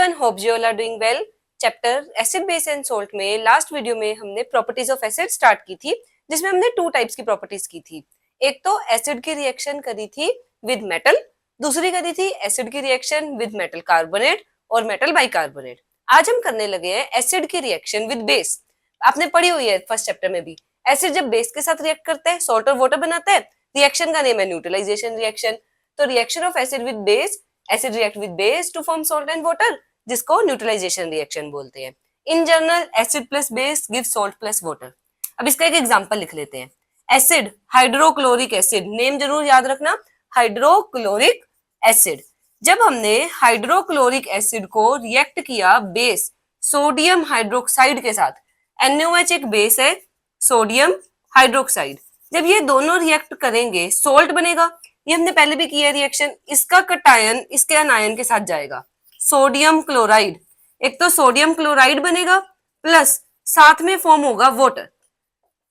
Everyone, hope you all are doing well. Chapter acid base and salt में last video में हमने properties of acid start की थी, जिसमें हमने टू टाइप्स की प्रॉपर्टीज की थी। एक तो एसिड की रिएक्शन करी थी विद मेटल, दूसरी करी थी एसिड की रिएक्शन विद मेटल कार्बोनेट और मेटल बाइकार्बोनेट। आज हम करने लगे हैं एसिड की रिएक्शन विद बेस। आपने पढ़ी हुई है फर्स्ट चैप्टर में भी, एसिड जब बेस के साथ रिएक्ट करते हैं सॉल्ट और वाटर बनाते हैं, रिएक्शन का नेम है न्यूट्रलाइजेशन रिएक्शन। तो reaction of acid with base, acid react with base to form salt and water, जिसको न्यूट्रलाइजेशन रिएक्शन बोलते हैं। In general acid plus base give salt plus water. अब इसका एक एग्जांपल लिख लेते हैं। एसिड हाइड्रोक्लोरिक एसिड, नेम जरूर याद रखना, हाइड्रोक्लोरिक एसिड। जब हमने हाइड्रोक्लोरिक एसिड को रिएक्ट किया बेस सोडियम हाइड्रोक्साइड के साथ, NaOH एक बेस है, सोडियम हाइड्रोक्साइड, जब ये दोनों रिएक्ट करेंगे सॉल्ट बनेगा। ये हमने पहले भी किया रिएक्शन। इसका कटायन इसके अनायन के साथ जाएगा, सोडियम क्लोराइड। एक तो सोडियम क्लोराइड बनेगा प्लस साथ में फॉर्म होगा वाटर।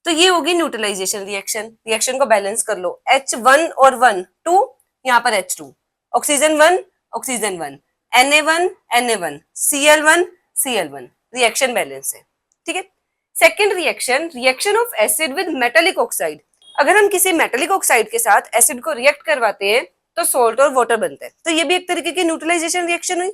तो ये होगी न्यूट्रलाइजेशन रिएक्शन। रिएक्शन को बैलेंस कर लो, H1 और 1 2, यहाँ पर H2, oxygen 1 oxygen 1, Na1 Na1, Cl1 Cl1। Reaction balance है, ठीक है। Second reaction, reaction of acid with metallic oxide. अगर हम किसी मेटेलिक ऑक्साइड के साथ एसिड को रिएक्ट करवाते हैं तो सॉल्ट और वाटर बनते हैं, तो ये भी एक तरीके की न्यूट्रलाइजेशन रिएक्शन हुई।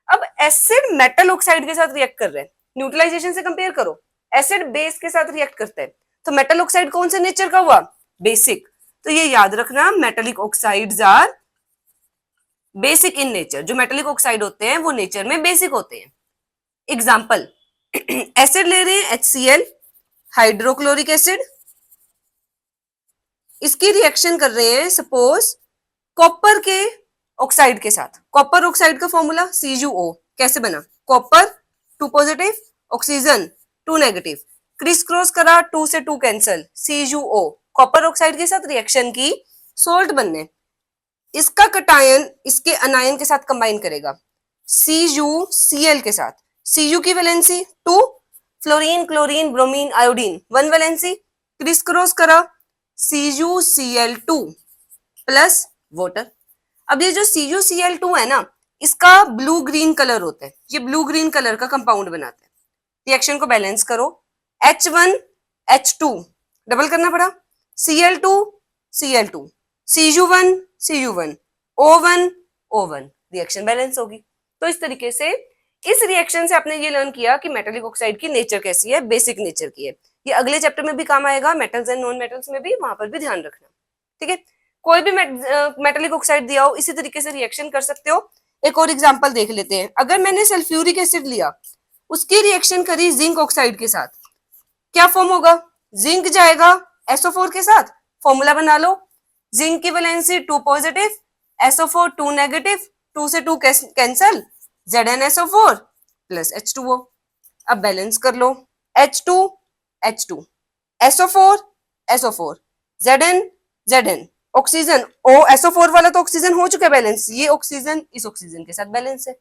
अब एसिड मेटल ऑक्साइड के साथ रिएक्ट कर रहे हैं, न्यूट्रलाइजेशन से कंपेयर करो। एसिड बेस के साथ रिएक्ट करते हैं, तो मेटल ऑक्साइड कौन से नेचर का हुआ? बेसिक। तो ये याद रखना, metallic oxides are basic in nature. जो मेटेलिक ऑक्साइड होते हैं वो नेचर में बेसिक होते हैं। एग्जाम्पल, एसिड ले रहे हैं HCl, हाइड्रोक्लोरिक एसिड, इसकी रिएक्शन कर रहे हैं सपोज कॉपर के ऑक्साइड के साथ। कॉपर ऑक्साइड का फॉर्मूला CuO, कैसे बना? Copper 2 positive, oxygen 2 negative, Chris cross करा, 2 से 2 कैंसल, CuO कॉपर ऑक्साइड के साथ रिएक्शन की, सॉल्ट बनने। इसका कटायन इसके अनायन के साथ कंबाइन करेगा, CuCl के साथ। Cu की valency 2, fluorine chlorine bromine iodine 1 valency, Chris cross करा, CuCl2 प्लस वाटर। अब ये जो CuCl2 है ना, इसका ब्लू ग्रीन कलर होता है, ये ब्लू ग्रीन कलर का कंपाउंड बनाता है। रिएक्शन को बैलेंस करो, H1 H2 डबल करना पड़ा, Cl2 Cl2, Cu1 Cu1, O1 O1, reaction balance होगी। तो इस तरीके से इस रिएक्शन से आपने ये लर्न किया कि मेटेलिक ऑक्साइड की नेचर कैसी है, बेसिक नेचर की है। ये अगले चैप्टर में भी काम आएगा, मेटल्स एंड नॉन मेटल्स में भी, वहां पर भी ध्यान रखना, ठीक है। कोई भी मेटेलिक ऑक्साइड दिया हो, इसी तरीके से रिएक्शन कर सकते हो। एक और एग्जांपल देख लेते हैं। अगर मैंने सल्फ्यूरिक एसिड लिया, उसकी रिएक्शन करी जिंक ऑक्साइड के साथ, क्या फॉर्म होगा? जिंक जाएगा SO4 के साथ, फॉर्मूला बना लो, जिंक की वैलेंसी 2 पॉजिटिव, SO4 2 नेगेटिव, 2 से 2 कैंसल, ZnSO4 प्लस H2O। अब बैलेंस कर लो, H2 H2, SO4 SO4, Zn oxygen, SO4 वाला तो ऑक्सीजन हो चुका है बैलेंस, ये ऑक्सीजन इस ऑक्सीजन के साथ बैलेंस है।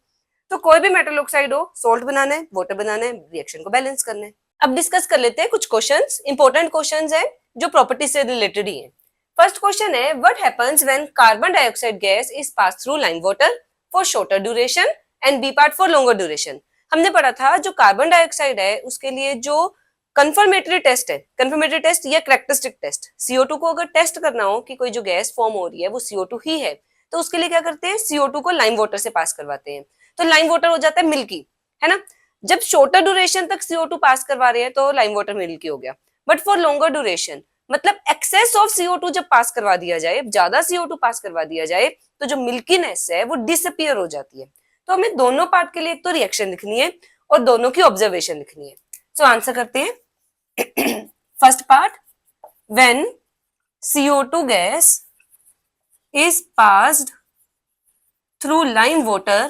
तो कोई भी मेटल ऑक्साइड हो, सॉल्ट बनाना है, वाटर बनाना है, रिएक्शन को बैलेंस करना है। अब डिस्कस कर लेते हैं कुछ क्वेश्चंस, इंपॉर्टेंट क्वेश्चंस हैं जो प्रॉपर्टी से रिलेटेड ही हैं। फर्स्ट क्वेश्चन है, what happens when carbon dioxide gas is pass through lime water for shorter duration and B part for longer duration. हमने पढ़ा था जो कार्बन डाइऑक्साइड है उसके लिए जो कंफर्मेटरी टेस्ट है, कंफर्मेटरी टेस्ट या कैरेक्टरिस्टिक टेस्ट, CO2 को अगर टेस्ट करना हो कि कोई जो गैस फॉर्म हो रही है वो CO2 ही है, तो उसके लिए क्या करते हैं, CO2 को लाइम वाटर से पास करवाते हैं। तो लाइम वाटर हो जाता है मिल्की, है ना। जब शॉर्टर ड्यूरेशन तक CO2 पास करवा रहे हैं तो लाइम वाटर मिल्की हो गया। बट फॉर लॉन्गर ड्यूरेशन, मतलब एक्सेस ऑफ CO2 जब पास करवा दिया जाए, ज्यादा CO2 पास करवा दिया जाए, तो जो मिल्कीनेस है वो डिसअपियर हो जाती है। तो हमें दोनों पार्ट के लिए एक तो रिएक्शन लिखनी है और दोनों की ऑब्जर्वेशन लिखनी है। सो आंसर करते हैं। First part, when CO2 gas is passed through lime water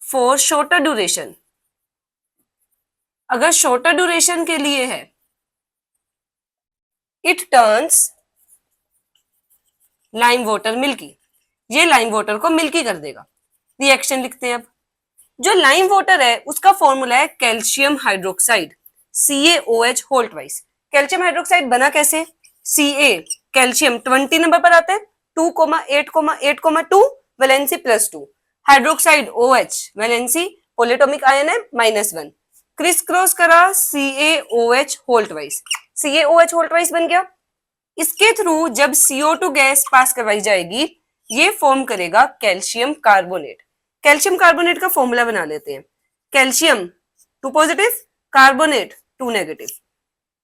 for shorter duration, अगर शॉर्टर ड्यूरेशन के लिए है, it turns lime water milky, ये लाइम वाटर को मिल्की कर देगा। रिएक्शन लिखते हैं। अब जो लाइम वाटर है उसका फॉर्मूला है calcium hydroxide, CaOH whole twice. Calcium hydroxide बना कैसे? Ca कैल्शियम 20 नंबर पर आता है, 2,8,8,2 valency +2, hydroxide OH valency polyatomic ion है -1, क्रिस क्रॉस करा CaOH whole twice, CaOH whole twice बन गया। इसके थ्रू जब CO2 गैस पास करवाई जाएगी ये फॉर्म करेगा कैल्शियम कार्बोनेट। कैल्शियम कार्बोनेट का फॉर्मूला बना लेते हैं। कैल्शियम 2 पॉजिटिव, कार्बोनेट 2 नेगेटिव,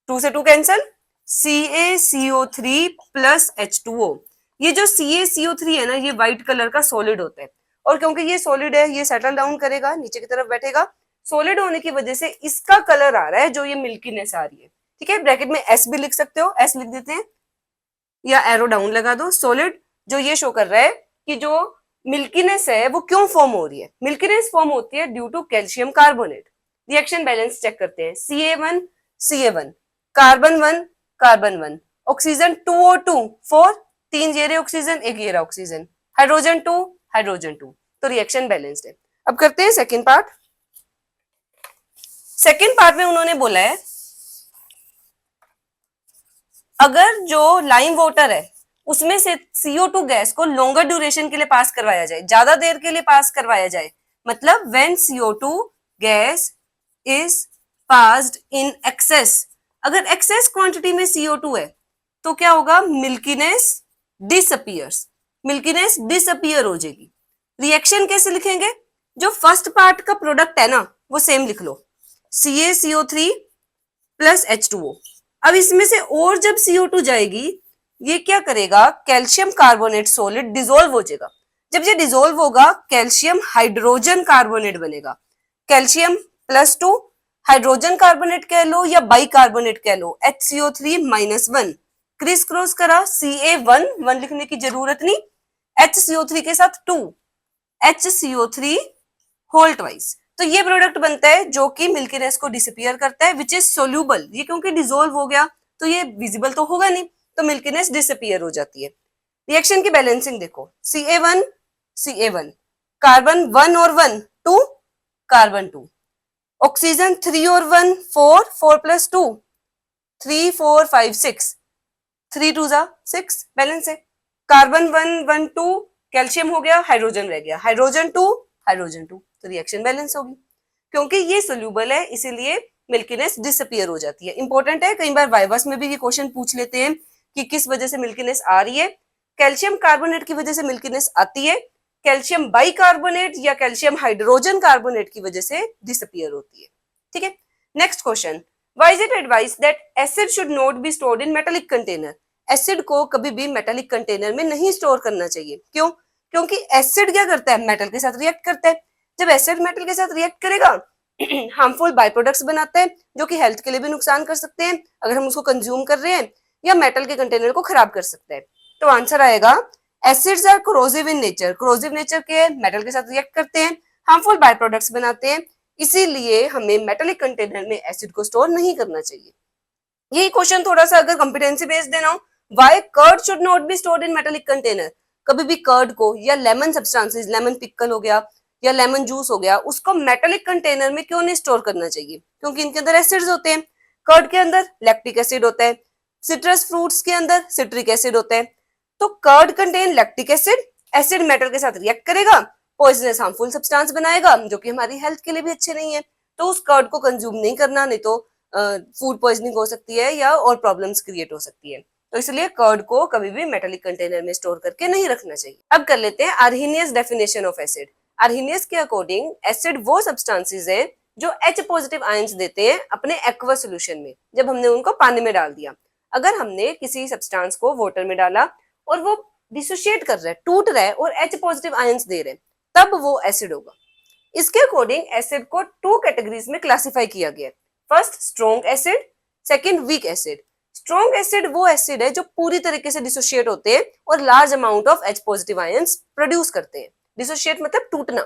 2 से 2 कैंसल, CaCO3 प्लस H2O। ये जो CaCO3 है ना ये व्हाइट कलर का सॉलिड होता है और क्योंकि ये सॉलिड है ये सेटल डाउन करेगा, नीचे की तरफ बैठेगा। सॉलिड होने की वजह से इसका कलर आ रहा है जो ये मिल्कीनेस आ रही है। ठीक है, ब्रैकेट में S भी लिख सकते हो, S लिख देते हैं या एरो डाउन लगा दो। सॉलिड जो ये शो कर रहा है कि जो मिल्कीनेस है वो क्यों फॉर्म हो रही है। मिल्कीनेस फॉर्म होती है due to calcium carbonate. Reaction balance check करते हैं। Ca1 carbon 1 carbon 1, oxygen 2O2 4, 3 ये रहे ऑक्सीजन, एक ये रहा ऑक्सीजन, हाइड्रोजन 2 हाइड्रोजन 2, तो रिएक्शन बैलेंस्ड है। अब करते हैं सेकेंड पार्ट। सेकेंड पार्ट में उन्होंने बोला है अगर जो लाइम वाटर है उसमें से CO2 गैस को लॉन्गर ड्यूरेशन के लिए पास करवाया जाए, ज्यादा देर के लिए पास करवाया जाए, मतलब when CO2 gas is passed in excess, अगर एक्सेस क्वांटिटी में CO2 है तो क्या होगा, मिल्कीनेस डिसअपियर्स, मिल्कीनेस डिसअपियर हो जाएगी। रिएक्शन कैसे लिखेंगे, जो फर्स्ट पार्ट का प्रोडक्ट है ना वो सेम लिख लो, CaCO3 प्लस H2O। अब इसमें से और जब CO2 जाएगी ये क्या करेगा, कैल्शियम कार्बोनेट सॉलिड डिसॉल्व हो जाएगा। जब ये डिसॉल्व होगा कैल्शियम हाइड्रोजन कार्बोनेट बनेगा, कैल्शियम +2, हाइड्रोजन कार्बोनेट कह लो या बाई कार्बोनेट कह लो, HCO3 -1, क्रिस क्रॉस करा Ca1 1 लिखने की जरूरत नहीं, HCO3 के साथ 2, HCO3 होल ट्वाइस। तो ये प्रोडक्ट बनता है जो कि मिल्कीनेस को डिसअपियर करता है, विच इज सोल्यूबल। ये क्योंकि डिसॉल्व हो गया तो ये विजिबल तो होगा नहीं, तो मिल्कीनेस डिसअपियर हो जाती है। रिएक्शन की बैलेंसिंग देखो, Ca1 कार्बन 1 और 1 2, कार्बन 2, ऑक्सीजन 3 और 1 4, 4 + 2 3 4 5 6, 3 2 6, बैलेंस है। कार्बन 1 1 2, कैल्शियम हो गया, हाइड्रोजन रह गया, हाइड्रोजन 2 हाइड्रोजन 2, तो रिएक्शन बैलेंस होगी। क्योंकि ये सोल्यूबल है इसीलिए मिल्कीनेस डिसअपियर हो जाती है। इंपॉर्टेंट है, कई बार वाइवास में भी ये क्वेश्चन पूछ लेते हैं कि किस वजह से मिल्कीनेस आ रही है। कैल्शियम कार्बोनेट की वजह से मिल्कीनेस आती है, कैल्शियम बाइकार्बोनेट या कैल्शियम हाइड्रोजन कार्बोनेट की वजह से डिसअपियर होती है। ठीक है, next question, why is it advise that acid should not be stored in metallic container. Acid को कभी भी मेटालिक कंटेनर में नहीं स्टोर करना चाहिए। क्यों? क्योंकि एसिड क्या करता है, मेटल के साथ रिएक्ट करता है। जब एसिड मेटल के साथ रिएक्ट करेगा हार्मफुल बाय प्रोडक्ट्स बनाता है जो कि हेल्थ के लिए भी नुकसान कर सकते हैं अगर हम उसको कंज्यूम कर रहे हैं, या मेटल के कंटेनर को खराब कर सकता है। तो आंसर आएगा acids are corrosive in nature, corrosive nature के, मेटल के साथ रिएक्ट करते हैं, हार्मफुल बाय प्रोडक्ट्स बनाते हैं, इसीलिए हमें मेटालिक कंटेनर में एसिड को स्टोर नहीं करना चाहिए। यही क्वेश्चन थोड़ा सा अगर कॉम्पिटेंसी बेस्ड देना हो, why curd should not be stored in metallic container, कभी भी कर्ड को या लेमन सब्सटेंसेस, लेमन पिकल हो गया या लेमन जूस हो गया, उसको मेटालिक कंटेनर में क्यों नहीं स्टोर करना चाहिए, क्योंकि इनके अंदर एसिड्स होते हैं। कर्ड के अंदर लैक्टिक एसिड होता है, सिट्रस फ्रूट्स के अंदर सिट्रिक एसिड होता है। तो curd contain lactic acid, acid metal के साथ रिएक्ट करेगा, पॉइजनस हार्मफुल सब्सटेंस बनाएगा जो कि हमारी हेल्थ के लिए भी अच्छे नहीं है। तो उस कर्ड को कंज्यूम नहीं करना, नहीं तो फूड पॉइजनिंग हो सकती है या और प्रॉब्लम्स क्रिएट हो सकती है। तो इसलिए कर्ड को कभी भी मेटालिक कंटेनर में स्टोर करके नहीं रखना चाहिए। अब कर लेते हैं Arrhenius definition of acid. Arrhenius के अकॉर्डिंग एसिड वो सब्सटेंसेस है जो H पॉजिटिव आयंस देते हैं अपने एक्वा सोल्यूशन में, जब हमने उनको पानी में डाल दिया। अगर हमने किसी सब्सटेंस को वाटर में डाला और वो डिसोशिएट कर रहा है, टूट रहा है और H पॉजिटिव आयंस दे रहे हैं, तब वो एसिड होगा। इसके अकॉर्डिंग एसिड को 2 कैटेगरीज में क्लासिफाई किया गया है। First strong acid, second weak acid. Strong acid वो एसिड है जो पूरी तरीके से डिसोशिएट होते हैं और large amount of H positive ions produce करते हैं। डिसोशिएट मतलब टूटना।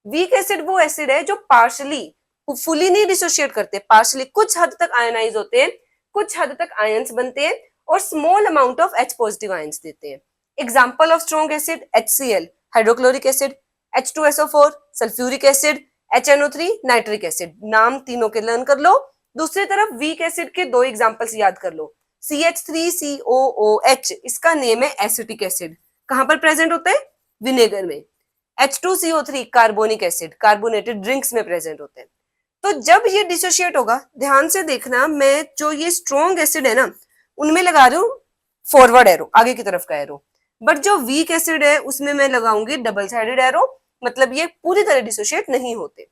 वीक एसिड वो एसिड है जो पार्शली, फुली नहीं डिसोशिएट करते, पार्शली कुछ हद तक आयनाइज होते हैं, कुछ हद तक आयंस बनते हैं और small amount of H positive ions देते हैं। Example of strong acid HCl hydrochloric acid, H2SO4 sulphuric acid, HNO3 nitric acid. नाम तीनों के लर्न कर लो। दूसरी तरफ वीक एसिड के 2 एग्जांपल्स याद कर लो। CH3COOH, इसका नेम है एसिटिक एसिड। कहां पर प्रेजेंट होता है? विनेगर में। H2CO3 carbonic acid carbonated drinks में प्रेजेंट होते हैं। तो जब ये डिसोशिएट होगा, ध्यान से देखना, मैं जो ये स्ट्रॉन्ग एसिड है ना उनमें लगा रही हूँ फॉरवर्ड एरो, आगे की तरफ का एरो, बट जो वीक एसिड है उसमें मैं लगाऊंगी डबल साइडेड एरो, मतलब ये पूरी तरह डिसोशिएट नहीं होते।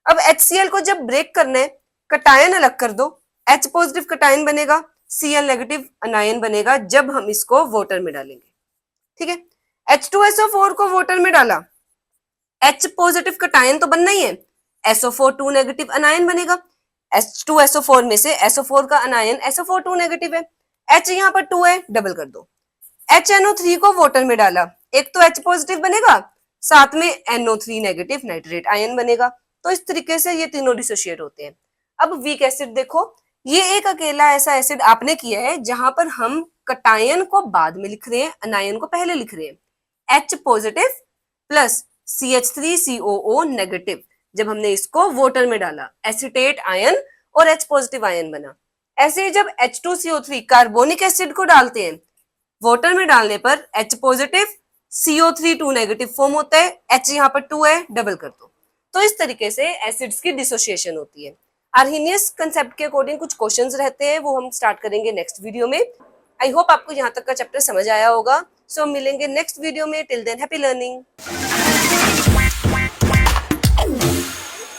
अब HCl को जब ब्रेक करना है, कटायन अलग कर दो, H पॉजिटिव कटायन बनेगा, Cl नेगेटिव अनायन बनेगा जब हम इसको वाटर में डालेंगे। ठीक है, H2SO4 को वाटर में डाला, H पॉजिटिव कटायन तो बनना ही है, SO4 2 नेगेटिव अनायन बनेगा। H2SO4 में से SO4 का अनायन SO4 2 नेगेटिव है, H यहाँ पर 2 है, डबल कर दो। HNO3 को वाटर में डाला, एक तो H पॉजिटिव बनेगा, साथ में NO3 नेगेटिव नाइट्रेट आयन बनेगा। तो इस तरीके से ये तीनों डिसोशिएट होते हैं। अब वीक एसिड देखो, ये एक अकेला ऐसा एसिड आपने किया है जहां पर हम कटायन को बाद में लिख रहे हैं, अनायन को पहले लिख रहे हैं। H positive plus CH3COO negative, जब हमने इसको वाटर में डाला, एसिटेट आयन और H पॉजिटिव आयन बना। ऐसे ही जब H2CO3 कार्बोनिक एसिड को डालते हैं, वाटर में डालने पर H positive CO3 2 negative form होता है, H यहाँ पर 2 है, डबल कर दो। तो इस तरीके से एसिड्स की डिसोसिएशन होती है। आर्हेनियस कंसेप्ट के अकॉर्डिंग कुछ क्वेश्चंस रहते हैं, वो हम स्टार्ट करेंगे नेक्स्ट वीडियो में। आई होप आपको यहाँ तक का चैप्टर समझ आया होगा। सो मिलेंगे नेक्स्ट वीडियो में। Till than happy learning.